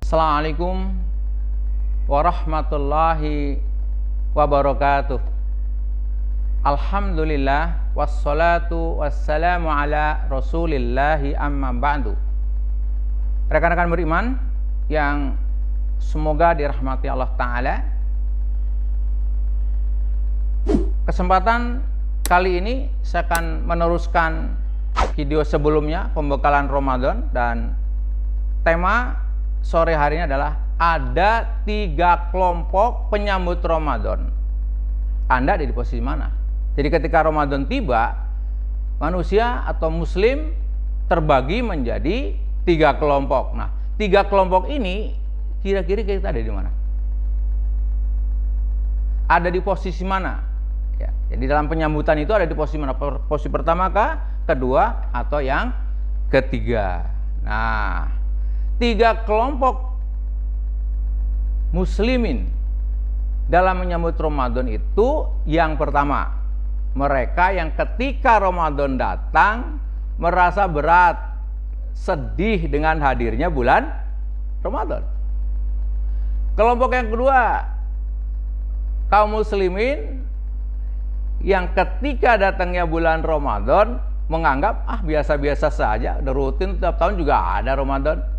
Assalamualaikum warahmatullahi wabarakatuh. Alhamdulillah wassalatu wassalamu ala rasulillahi amma ba'du. Rekan-rekan beriman yang semoga dirahmati Allah Ta'ala, kesempatan kali ini saya akan meneruskan video sebelumnya, pembekalan Ramadan, dan tema sore hari ini adalah ada 3 kelompok penyambut Ramadan. Anda ada di posisi mana? Jadi ketika Ramadan tiba, manusia atau muslim terbagi menjadi 3 kelompok. Nah, 3 kelompok ini kira-kira kita ada di mana? Ada di posisi mana? Ya, jadi dalam penyambutan itu ada di posisi mana? Posisi pertama kah, kedua, atau yang ketiga? Nah, 3 kelompok muslimin dalam menyambut Ramadan itu, yang pertama, mereka yang ketika Ramadan datang merasa berat, sedih dengan hadirnya bulan Ramadan. Kelompok yang kedua, kaum muslimin yang ketika datangnya bulan Ramadan menganggap biasa-biasa saja, udah rutin tiap tahun juga ada Ramadan.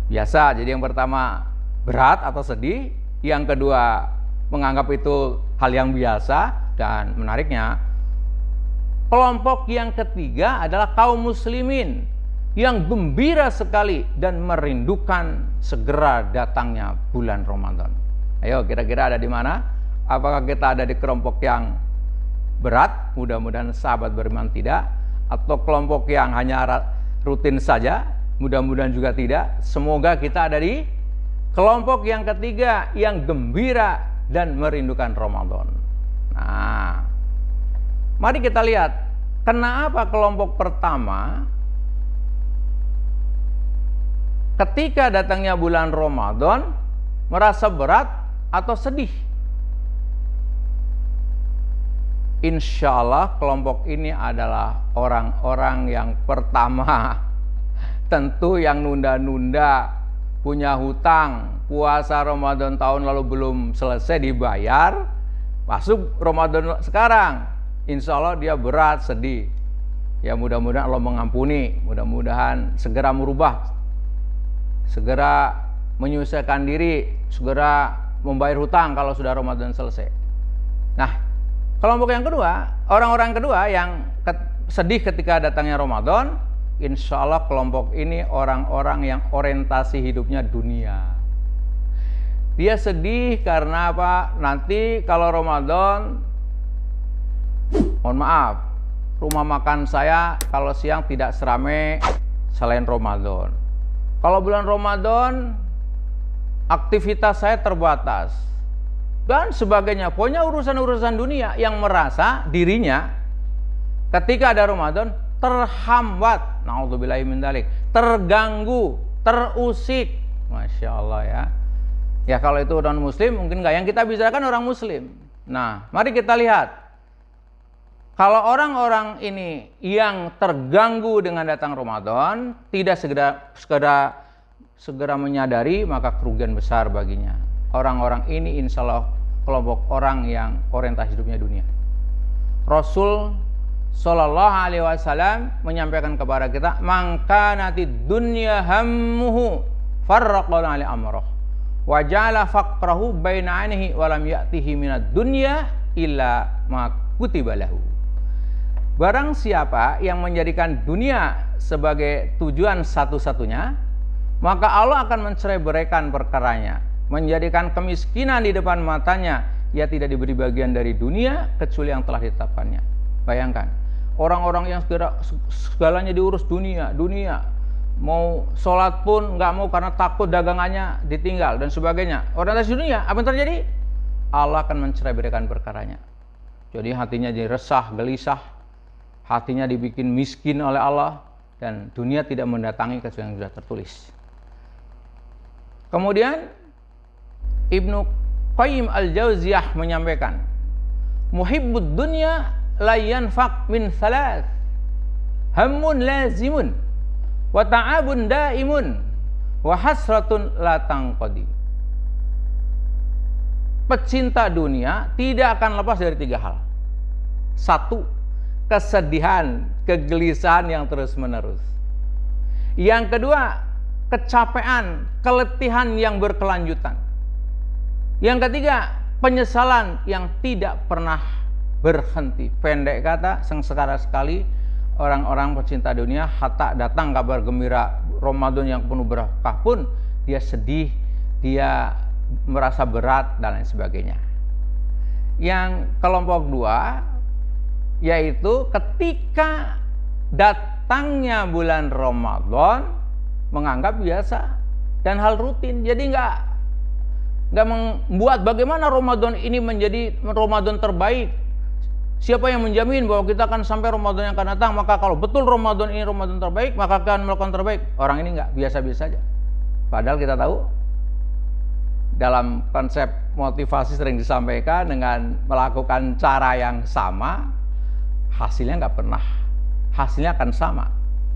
Biasa. Jadi yang pertama berat atau sedih, yang kedua menganggap itu hal yang biasa, dan menariknya kelompok yang ketiga adalah kaum muslimin yang gembira sekali dan merindukan segera datangnya bulan Ramadan. Ayo, kira-kira ada di mana? Apakah kita ada di kelompok yang berat? Mudah-mudahan sahabat beriman tidak. Atau kelompok yang hanya rutin saja? Mudah-mudahan juga tidak. Semoga kita ada di kelompok yang ketiga yang gembira dan merindukan Ramadan. Nah, mari kita lihat kenapa kelompok pertama ketika datangnya bulan Ramadan merasa berat atau sedih. Insya Allah kelompok ini adalah orang-orang yang pertama, tentu yang nunda-nunda, punya hutang, puasa Ramadan tahun lalu belum selesai dibayar, masuk Ramadan sekarang, insya Allah dia berat, sedih. Ya, mudah-mudahan Allah mengampuni, mudah-mudahan segera merubah, segera menyelesaikan diri, segera membayar hutang kalau sudah Ramadan selesai. Nah, kelompok yang kedua, orang-orang kedua yang sedih ketika datangnya Ramadan, insya Allah kelompok ini orang-orang yang orientasi hidupnya dunia. Dia sedih karena apa? Nanti kalau Ramadan, mohon maaf, rumah makan saya kalau siang tidak seramai selain Ramadan. Kalau bulan Ramadan, aktivitas saya terbatas, dan sebagainya. Pokoknya urusan-urusan dunia yang merasa dirinya ketika ada Ramadan terhambat, naudzubillahi min dzalik, terganggu, terusik. Masya Allah ya. Ya, kalau itu non muslim mungkin enggak, yang kita bicarakan orang muslim. Nah, mari kita lihat. Kalau orang-orang ini yang terganggu dengan datang Ramadan tidak segera menyadari, maka kerugian besar baginya. Orang-orang ini insya Allah kelompok orang yang orientasi hidupnya dunia. Rasul Shallallahu Alaihi Wasallam menyampaikan kepada kita, "Maka nanti dunya hammuhu farraqana ali amroh, wajala faqrahu baina ainihi walam ya'tihi minad dunya illa ma kutiba lahu." Barang siapa yang menjadikan dunia sebagai tujuan satu-satunya, maka Allah akan mencerai-beraikan perkaranya, menjadikan kemiskinan di depan matanya. Ia tidak diberi bagian dari dunia kecuali yang telah ditetapkannya. Bayangkan, orang-orang yang segalanya diurus dunia, mau sholat pun nggak mau karena takut dagangannya ditinggal dan sebagainya. Orientasi dunia, apa yang terjadi? Allah akan mencerai-beraikan perkaranya. Jadi hatinya jadi resah, gelisah, hatinya dibikin miskin oleh Allah, dan dunia tidak mendatangi kecuali yang sudah tertulis. Kemudian Ibnu Qayyim al-Jauziyah menyampaikan, muhibbud dunya la yanfaq min thalath, hammun lazimun wa ta'abun daimun wa hasratun la tanqadi. Pecinta dunia tidak akan lepas dari 3 hal. 1, kesedihan, kegelisahan yang terus-menerus. Yang kedua, kecapean, keletihan yang berkelanjutan. Yang ketiga, penyesalan yang tidak pernah berhenti. Pendek kata, sengsara sekali orang-orang pecinta dunia. Hatta datang kabar gembira Ramadan yang penuh berkah pun dia sedih, dia merasa berat dan lain sebagainya. Yang kelompok 2 yaitu ketika datangnya bulan Ramadan menganggap biasa dan hal rutin. Jadi nggak membuat bagaimana Ramadan ini menjadi Ramadan terbaik. Siapa yang menjamin bahwa kita akan sampai Ramadan yang akan datang? Maka kalau betul Ramadan ini Ramadan terbaik, maka akan melakukan terbaik. Orang ini nggak, biasa-biasa saja. Padahal kita tahu dalam konsep motivasi sering disampaikan dengan melakukan cara yang sama, hasilnya nggak pernah. Hasilnya akan sama.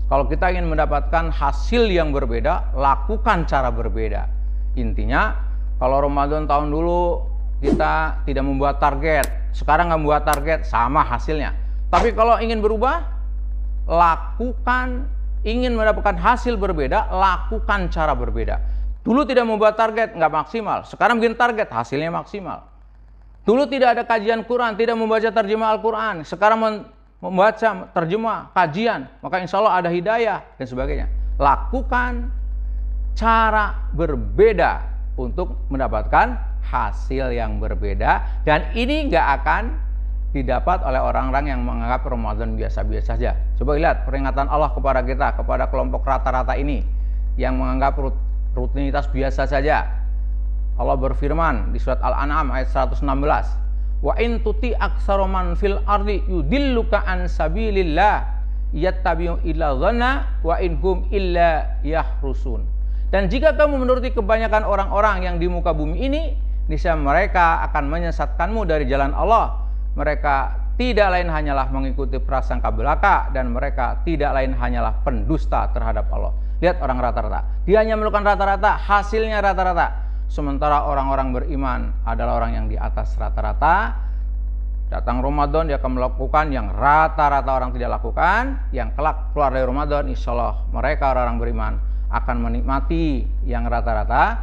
Kalau kita ingin mendapatkan hasil yang berbeda, lakukan cara berbeda. Intinya, kalau Ramadan tahun dulu kita tidak membuat target, sekarang nggak membuat target, sama hasilnya. Tapi kalau ingin berubah, lakukan, ingin mendapatkan hasil berbeda, lakukan cara berbeda. Dulu tidak membuat target, nggak maksimal. Sekarang bikin target, hasilnya maksimal. Dulu tidak ada kajian Quran, tidak membaca terjemah Al-Quran. Sekarang membaca terjemah, kajian, maka insya Allah ada hidayah dan sebagainya. Lakukan cara berbeda untuk mendapatkan hasil yang berbeda, dan ini nggak akan didapat oleh orang-orang yang menganggap Ramadan biasa-biasa saja. Coba lihat peringatan Allah kepada kita, kepada kelompok rata-rata ini yang menganggap rutinitas biasa saja. Allah berfirman di surat Al-An'am ayat 116, wa in tuti aktsara man fil ardi yudilluka an sabilillah yattabi'u illa dhanna wa in hum illa yahrusun. Dan jika kamu menuruti kebanyakan orang-orang yang di muka bumi ini, niscaya mereka akan menyesatkanmu dari jalan Allah. Mereka tidak lain hanyalah mengikuti prasangka belaka, dan mereka tidak lain hanyalah pendusta terhadap Allah. Lihat orang rata-rata, dia hanya melakukan rata-rata, hasilnya rata-rata. Sementara orang-orang beriman adalah orang yang di atas rata-rata. Datang Ramadan dia akan melakukan yang rata-rata orang tidak lakukan. Yang kelak keluar dari Ramadan, insya Allah mereka orang-orang beriman akan menikmati yang rata-rata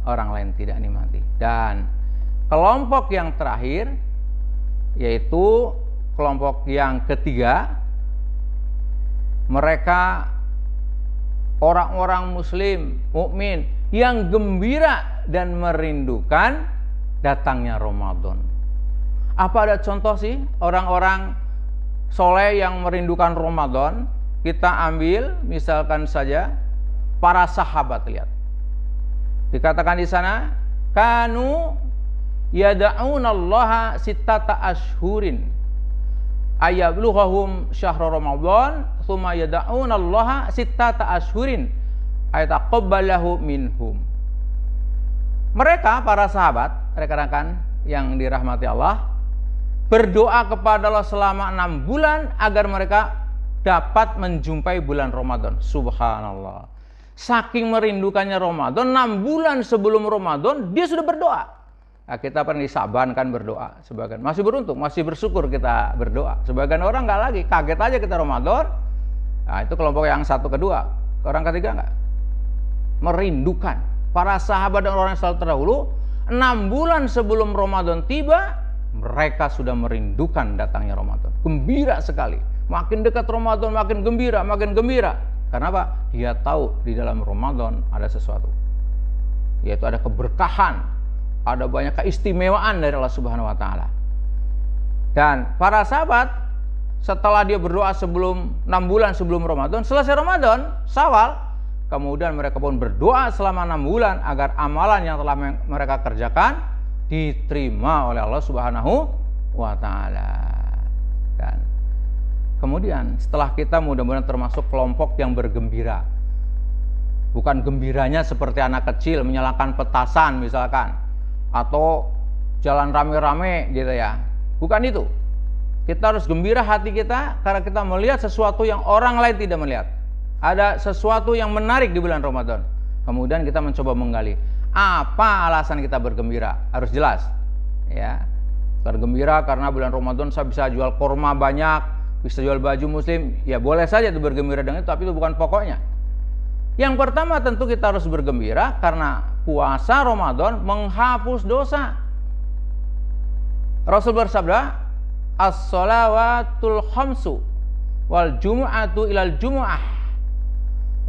orang lain tidak nikmati. Dan kelompok yang terakhir, yaitu kelompok yang ketiga, mereka orang-orang muslim, mukmin yang gembira dan merindukan datangnya Ramadan. Apa ada contoh sih orang-orang soleh yang merindukan Ramadan? Kita ambil misalkan saja para sahabat, lihat. Dikatakan di sana, kanu yada'unallaha sittata ashhurin ayablughahum syahra Ramadan tsumma yada'unallaha sittata ashhurin ayataqabbalahu minhum. Mereka para sahabat, rekan-rekan yang dirahmati Allah, berdoa kepada Allah selama 6 bulan agar mereka dapat menjumpai bulan Ramadan. Subhanallah. Saking merindukannya Ramadan, 6 bulan sebelum Ramadan dia sudah berdoa. Nah, kita pernah di Sa'ban kan berdoa. Sebagian masih beruntung, masih bersyukur kita berdoa. Sebagian orang nggak lagi, kaget aja kita Ramadan. Nah, itu kelompok yang satu kedua. Orang ketiga nggak. Merindukan. Para sahabat dan orang yang selalu terdahulu, 6 bulan sebelum Ramadan tiba, mereka sudah merindukan datangnya Ramadan. Gembira sekali. Makin dekat Ramadan, makin gembira, makin gembira. Karena apa? Dia tahu di dalam Ramadan ada sesuatu. Yaitu ada keberkahan, ada banyak keistimewaan dari Allah Subhanahu wa taala. Dan para sahabat setelah dia berdoa sebelum 6 bulan sebelum Ramadan, selesai Ramadan, Syawal, kemudian mereka pun berdoa selama 6 bulan agar amalan yang telah mereka kerjakan diterima oleh Allah Subhanahu wa taala. Dan kemudian setelah kita mudah-mudahan termasuk kelompok yang bergembira. Bukan gembiranya seperti anak kecil menyalakan petasan misalkan, atau jalan rame-rame gitu ya. Bukan itu. Kita harus gembira hati kita karena kita melihat sesuatu yang orang lain tidak melihat. Ada sesuatu yang menarik di bulan Ramadan. Kemudian kita mencoba menggali apa alasan kita bergembira, harus jelas ya. Bergembira karena bulan Ramadan saya bisa jual kurma banyak, bisa jual baju muslim, ya boleh saja itu bergembira dengan itu, tapi itu bukan pokoknya. Yang pertama tentu kita harus bergembira karena puasa Ramadan menghapus dosa. Rasul bersabda, as-salawatul khamsu wal jumu'atu ilal jumu'ah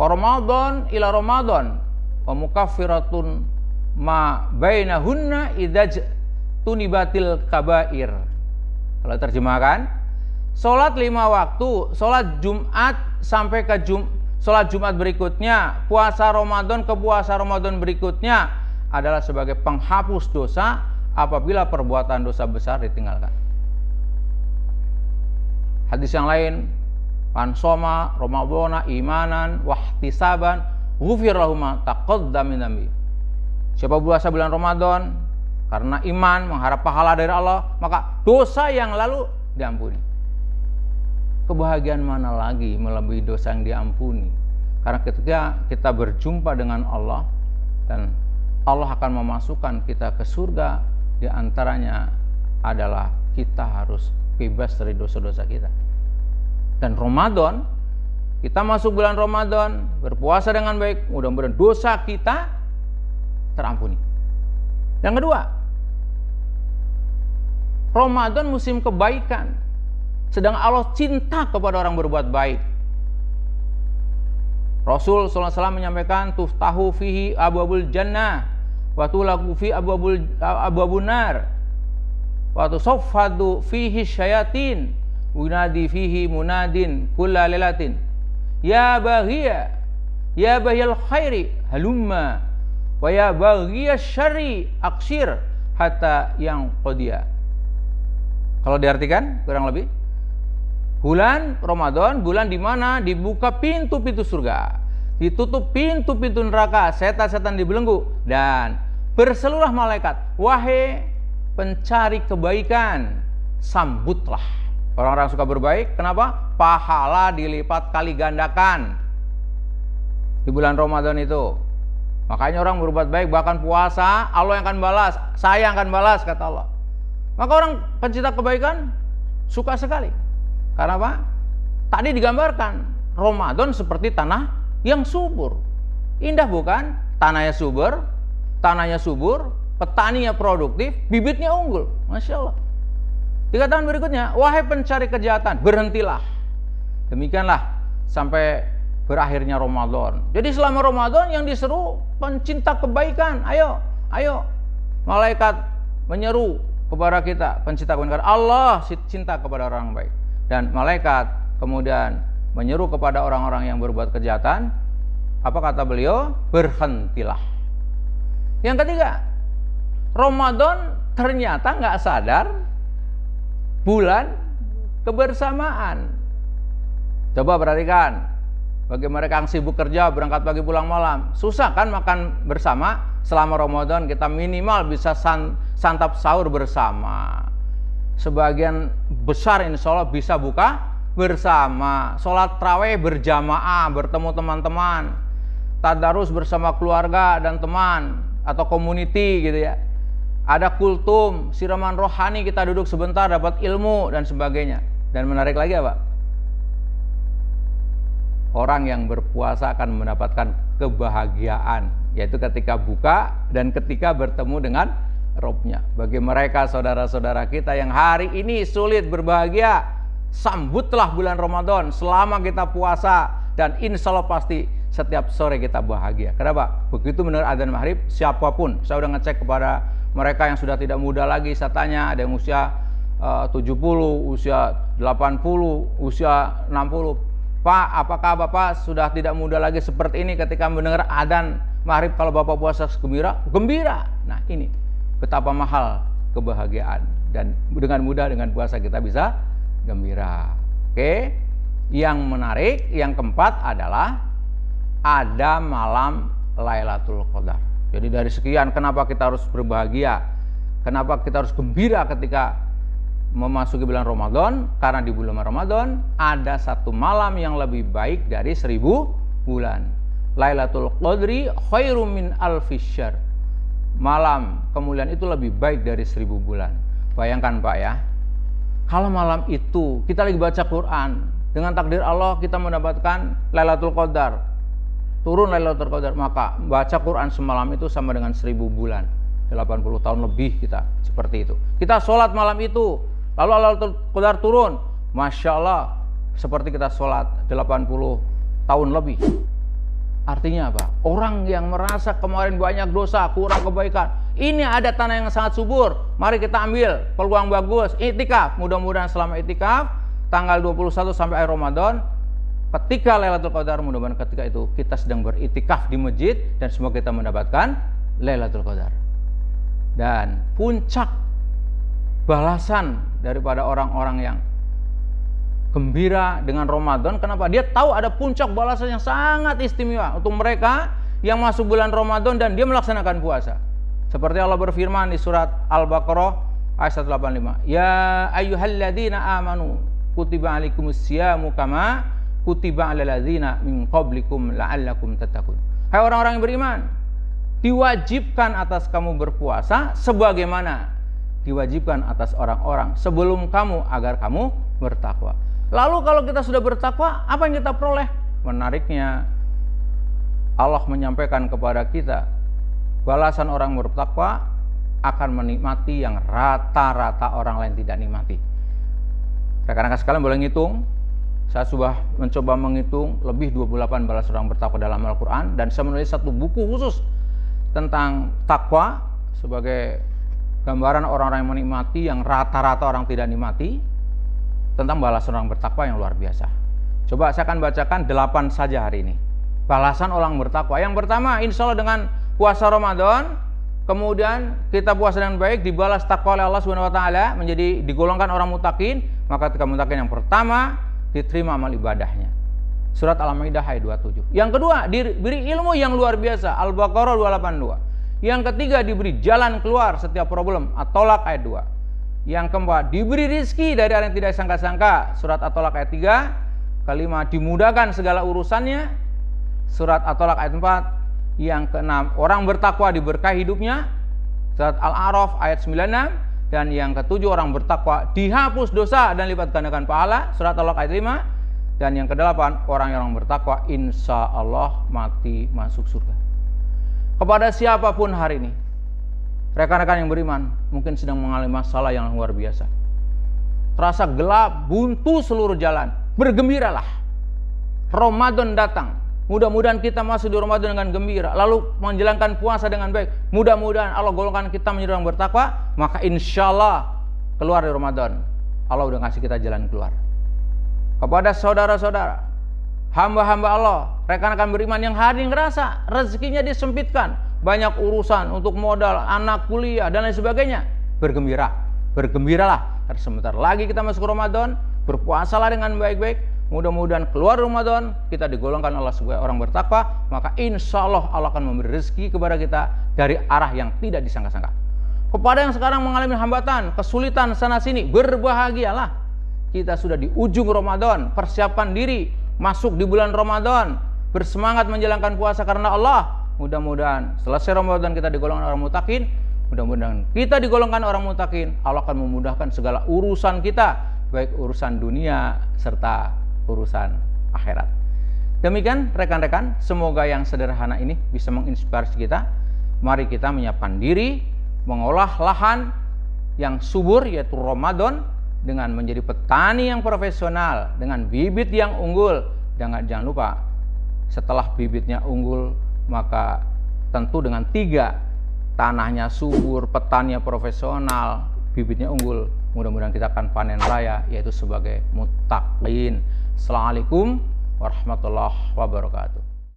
wa Ramadan ila Ramadan wa mukaffiratun ma bainahunna idza tunibatil kabair. Kalau terjemahkan, salat 5 waktu, salat Jumat sampai ke salat Jumat berikutnya, puasa Ramadan ke puasa Ramadan berikutnya adalah sebagai penghapus dosa apabila perbuatan dosa besar ditinggalkan. Hadis yang lain, man shoma ramadhana imanan wahtisaban ghufir lahu ma taqaddama min dhanbi. Siapa puasa bulan Ramadan karena iman, mengharap pahala dari Allah, maka dosa yang lalu diampuni. Kebahagiaan mana lagi melebihi dosa yang diampuni? Karena ketika kita berjumpa dengan Allah dan Allah akan memasukkan kita ke surga, di antaranya adalah kita harus bebas dari dosa-dosa kita. Dan Ramadan, kita masuk bulan Ramadan, berpuasa dengan baik, mudah-mudahan dosa kita terampuni. Yang kedua, Ramadan musim kebaikan, sedang Allah cinta kepada orang berbuat baik. Rasul SAW menyampaikan, tuftahu fihi abwabul jannah wa tulaku fi abwabun nar wa tusaffadu fihi syayatin unadi fihi munadin kulla lailatin ya baghiyal khairi halumma wa ya baghiyas syarri aqsir hatta yang qadiya. Kalau diartikan kurang lebih, bulan Ramadan, bulan di mana dibuka pintu-pintu surga, ditutup pintu-pintu neraka, setan-setan dibelenggu, dan berseluruh malaikat, wahai pencari kebaikan, sambutlah. Orang-orang suka berbaik, kenapa? Pahala dilipat kali gandakan di bulan Ramadan itu. Makanya orang berbuat baik, bahkan puasa, Allah yang akan balas, saya yang akan balas, kata Allah. Maka orang pencinta kebaikan suka sekali. Karena apa? Tadi digambarkan Ramadan seperti tanah yang subur. Indah bukan? Tanahnya subur, petaninya produktif, bibitnya unggul. Masya Allah. Dikatakan berikutnya, wahai pencari kejahatan, berhentilah. Demikianlah sampai berakhirnya Ramadan. Jadi selama Ramadan yang diseru pencinta kebaikan, ayo. Malaikat menyeru kepada kita, pencinta kebaikan. Allah cinta kepada orang baik. Dan malaikat kemudian menyeru kepada orang-orang yang berbuat kejahatan. Apa kata beliau? Berhentilah. Yang ketiga, Ramadan ternyata nggak sadar bulan kebersamaan. Coba perhatikan, bagi mereka yang sibuk kerja, berangkat pagi pulang malam, susah kan makan bersama. Selama Ramadan kita minimal bisa santap sahur bersama. Sebagian besar insya Allah bisa buka bersama, sholat tarawih berjamaah, bertemu teman-teman, tadarus bersama keluarga dan teman atau community gitu ya. Ada kultum, siraman rohani, kita duduk sebentar dapat ilmu dan sebagainya. Dan menarik lagi apa? Orang yang berpuasa akan mendapatkan kebahagiaan, yaitu ketika buka dan ketika bertemu dengan Robnya. Bagi mereka saudara-saudara kita yang hari ini sulit berbahagia, sambutlah bulan Ramadan selama kita puasa, dan insya Allah pasti setiap sore kita bahagia. Kenapa? Begitu mendengar adzan maghrib, siapapun, saya udah ngecek kepada mereka yang sudah tidak muda lagi, saya tanya, ada yang usia 70, usia 80, usia 60. Pak, apakah Bapak sudah tidak muda lagi seperti ini ketika mendengar adzan maghrib kalau Bapak puasa gembira? Gembira. Nah ini betapa mahal kebahagiaan, dan dengan mudah dengan puasa kita bisa gembira. Oke. Yang menarik, yang keempat adalah ada malam Lailatul Qadar. Jadi dari sekian, kenapa kita harus berbahagia? Kenapa kita harus gembira ketika memasuki bulan Ramadan? Karena di bulan Ramadan ada satu malam yang lebih baik dari 1000 bulan. Lailatul Qadri khairum min alfisyahr. Malam kemuliaan itu lebih baik dari 1000 bulan. Bayangkan Pak ya, kalau malam itu kita lagi baca Quran, dengan takdir Allah kita mendapatkan Lailatul Qadar, turun Lailatul Qadar, maka baca Quran semalam itu sama dengan 1000 bulan, 80 tahun lebih kita seperti itu. Kita sholat malam itu, lalu Lailatul Qadar turun, Masya Allah, seperti kita sholat 80 tahun lebih. Artinya apa? Orang yang merasa kemarin banyak dosa, kurang kebaikan, ini ada tanah yang sangat subur, mari kita ambil peluang bagus, iktikaf. Mudah-mudahan selama iktikaf, tanggal 21 sampai akhir Ramadan, ketika Lailatul Qadar, mudah-mudahan ketika itu kita sedang beriktikaf di masjid, dan semoga kita mendapatkan Lailatul Qadar. Dan puncak balasan daripada orang-orang yang gembira dengan Ramadan, kenapa? Dia tahu ada puncak balasan yang sangat istimewa untuk mereka yang masuk bulan Ramadan dan dia melaksanakan puasa. Seperti Allah berfirman di surat Al-Baqarah ayat 185, ya ayyuhalladzina amanu kutiba alaikumusyamu kama kutiba alal ladzina min qablikum la'allakum tattaqun. Hai orang-orang yang beriman, diwajibkan atas kamu berpuasa sebagaimana diwajibkan atas orang-orang sebelum kamu agar kamu bertakwa. Lalu kalau kita sudah bertakwa, apa yang kita peroleh? Menariknya, Allah menyampaikan kepada kita, balasan orang bertakwa akan menikmati yang rata-rata orang lain tidak nikmati. Rekan-rekan sekalian boleh ngitung, saya sudah mencoba menghitung lebih 28 balasan orang bertakwa dalam Al-Quran, dan saya menulis satu buku khusus tentang takwa sebagai gambaran orang-orang yang menikmati yang rata-rata orang tidak nikmati, tentang balasan orang bertakwa yang luar biasa. Coba saya akan bacakan 8 saja hari ini. Balasan orang bertakwa. Yang pertama, insya Allah dengan puasa Ramadan, kemudian kita puasa dengan baik, dibalas takwa oleh Allah Subhanahu Wa Taala, menjadi digolongkan orang mutakin. Maka ketika mutakin yang pertama, diterima amal ibadahnya. Surat Al-Maidah ayat 27. Yang kedua, diberi ilmu yang luar biasa. Al-Baqarah 282. Yang ketiga, diberi jalan keluar setiap problem. At-Tolak ayat 2. Yang keempat, diberi rizki dari arah yang tidak sangka-sangka. Surat At-Tolak ayat 3. Kelima, dimudahkan segala urusannya. Surat At-Tolak ayat 4. Yang keenam, orang bertakwa diberkahi hidupnya. Surat Al-A'raf ayat 96. Dan yang ketujuh, orang bertakwa dihapus dosa dan lipat gandakan pahala. Surat At-Tolak ayat 5. Dan yang kedelapan, orang yang bertakwa insya Allah mati masuk surga. Kepada siapapun hari ini, rekan-rekan yang beriman mungkin sedang mengalami masalah yang luar biasa, terasa gelap, buntu seluruh jalan, bergembiralah. Ramadan datang, mudah-mudahan kita masuk di Ramadan dengan gembira, lalu menjalankan puasa dengan baik. Mudah-mudahan Allah golongkan kita menjadi orang bertakwa, maka insya Allah keluar dari Ramadan, Allah udah ngasih kita jalan keluar. Kepada saudara-saudara, hamba-hamba Allah, rekan-rekan beriman yang hari ini ngerasa rezekinya disempitkan, banyak urusan untuk modal, anak kuliah, dan lain sebagainya, bergembiralah. Karena sebentar lagi kita masuk Ramadan, berpuasalah dengan baik-baik. Mudah-mudahan keluar Ramadan, kita digolongkan Allah sebagai orang bertakwa, maka insya Allah Allah akan memberi rezeki kepada kita dari arah yang tidak disangka-sangka. Kepada yang sekarang mengalami hambatan, kesulitan sana-sini, berbahagialah. Kita sudah di ujung Ramadan, persiapan diri, masuk di bulan Ramadan, bersemangat menjalankan puasa karena Allah. Mudah-mudahan selesai Ramadan kita digolongkan orang mutakin. Mudah-mudahan kita digolongkan orang mutakin, Allah akan memudahkan segala urusan kita, baik urusan dunia serta urusan akhirat. Demikian rekan-rekan, semoga yang sederhana ini bisa menginspirasi kita. Mari kita menyiapkan diri, mengolah lahan yang subur yaitu Ramadan, dengan menjadi petani yang profesional, dengan bibit yang unggul. Jangan lupa, setelah bibitnya unggul, maka tentu dengan 3, tanahnya subur, petaninya profesional, bibitnya unggul, mudah-mudahan kita akan panen raya, yaitu sebagai muttaqin. Assalamualaikum warahmatullahi wabarakatuh.